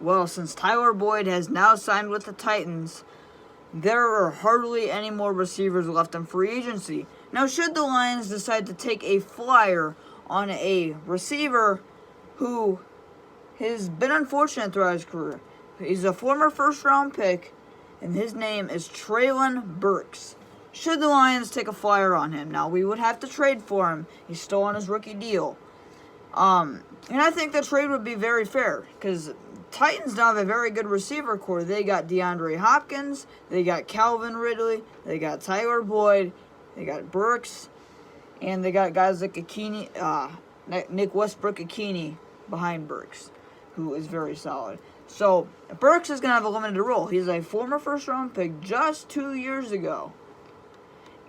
Well, since Tyler Boyd has now signed with the Titans, there are hardly any more receivers left in free agency. Now, should the Lions decide to take a flyer on a receiver who has been unfortunate throughout his career, he's a former first-round pick, and his name is Treylon Burks. Should the Lions take a flyer on him? Now, we would have to trade for him. He's still on his rookie deal. And I think the trade would be very fair, because Titans now have a very good receiver core. They got DeAndre Hopkins, they got Calvin Ridley, they got Tyler Boyd, they got Burks, and they got guys like Nick Westbrook-Ikhine behind Burks, who is very solid. So, Burks is going to have a limited role. He's a former first-round pick just 2 years ago.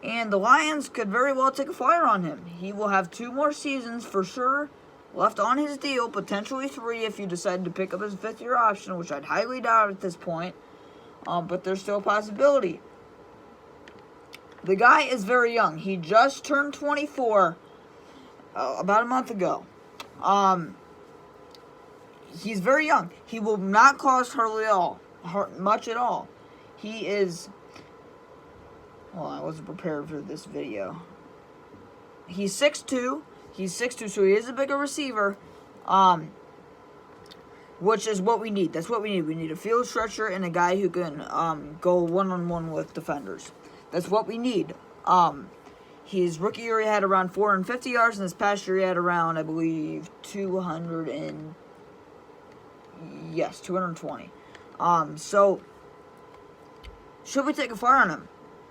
And the Lions could very well take a flyer on him. He will have 2 more seasons for sure left on his deal, potentially 3 if you decide to pick up his 5th-year option, which I'd highly doubt at this point. But there's still a possibility. The guy is very young. He just turned 24 about a month ago. He's very young. He will not cost much at all. He is... Well, I wasn't prepared for this video. He's 6'2". So he is a bigger receiver, which is what we need. That's what we need. We need a field stretcher and a guy who can go one-on-one with defenders. That's what we need. His rookie year, he had around 450 yards, and this past year, he had around, I believe, 220. So, should we take a flyer on him?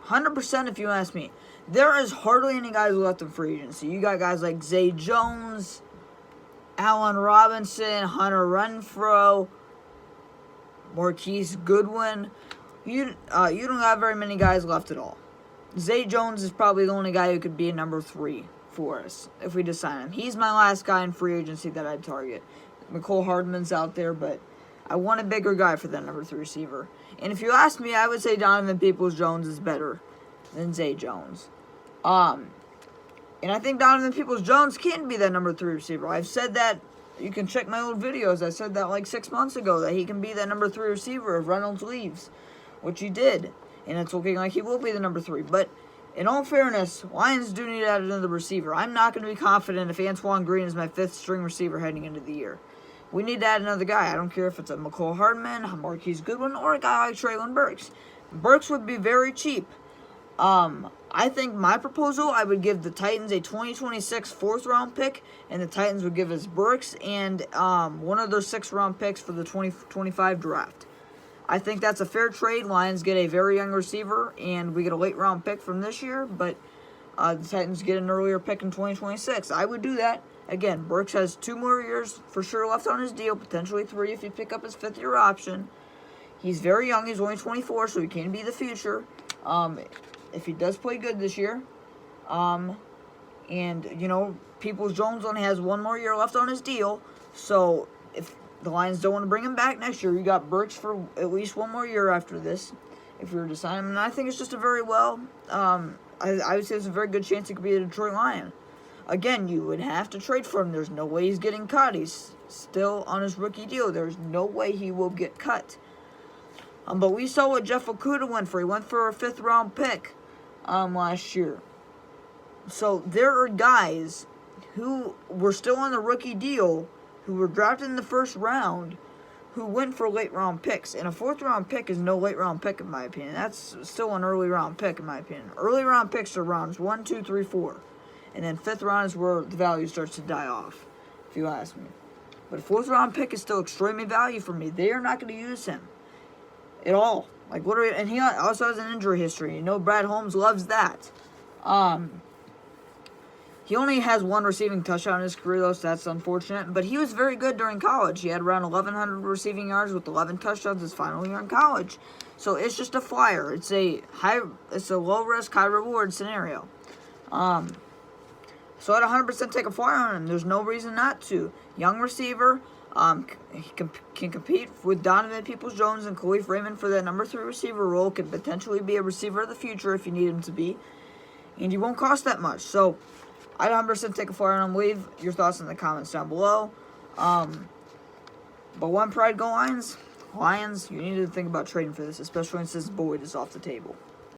100% if you ask me. There is hardly any guys left in free agency. You got guys like Zay Jones, Allen Robinson, Hunter Renfrow, Marquise Goodwin. You don't have very many guys left at all. Zay Jones is probably the only guy who could be a number 3 for us if we decide him. He's my last guy in free agency that I'd target. McCole Hardman's out there, but I want a bigger guy for that number 3 receiver. And if you ask me, I would say Donovan Peoples-Jones is better than Zay Jones. And I think Donovan Peoples-Jones can be that number 3 receiver. I've said that. You can check my old videos. I said that like 6 months ago, that he can be that number 3 receiver if Reynolds leaves, which he did. And it's looking like he will be the number 3. But in all fairness, Lions do need to add another receiver. I'm not going to be confident if Antoine Green is my 5th string receiver heading into the year. We need to add another guy. I don't care if it's a McCole Hardman, a Marquise Goodwin, or a guy like Treylon Burks. Burks would be very cheap. I think my proposal, I would give the Titans a 2026 4th-round pick, and the Titans would give us Burks and one of their 6th-round picks for the 2025 draft. I think that's a fair trade. Lions get a very young receiver, and we get a late-round pick from this year, but the Titans get an earlier pick in 2026. I would do that. Again, Burks has 2 more years for sure left on his deal, potentially 3 if you pick up his 5th-year option. He's very young. He's only 24, so he can be the future if he does play good this year. And, Peoples-Jones only has 1 more year left on his deal, so if the Lions don't want to bring him back next year, you got Burks for at least 1 more year after this, if you were to sign him. And I think it's just a very I would say there's a very good chance he could be a Detroit Lion. Again, you would have to trade for him. There's no way he's getting cut. He's still on his rookie deal. There's no way he will get cut. But we saw what Jeff Okudah went for. He went for a 5th-round pick last year. So there are guys who were still on the rookie deal, who were drafted in the 1st round, who went for late-round picks. And a 4th-round pick is no late-round pick, in my opinion. That's still an early-round pick, in my opinion. Early-round picks are rounds 1, 2, 3, 4. And then 5th round is where the value starts to die off, if you ask me. But a 4th-round pick is still extremely valuable for me. They are not going to use him at all. Like, literally, and he also has an injury history. Brad Holmes loves that. He only has 1 receiving touchdown in his career, though, so that's unfortunate. But he was very good during college. He had around 1,100 receiving yards with 11 touchdowns his final year in college. So it's just a flyer. It's a low-risk, high-reward scenario. So I'd 100% take a flyer on him. There's no reason not to. Young receiver. He can compete with Donovan Peoples-Jones and Khalif Raymond for that number 3 receiver role. Could potentially be a receiver of the future if you need him to be. And he won't cost that much. So I'd 100% take a flyer on him. Leave your thoughts in the comments down below. But one pride go Lions, you need to think about trading for this, especially since Boyd is off the table.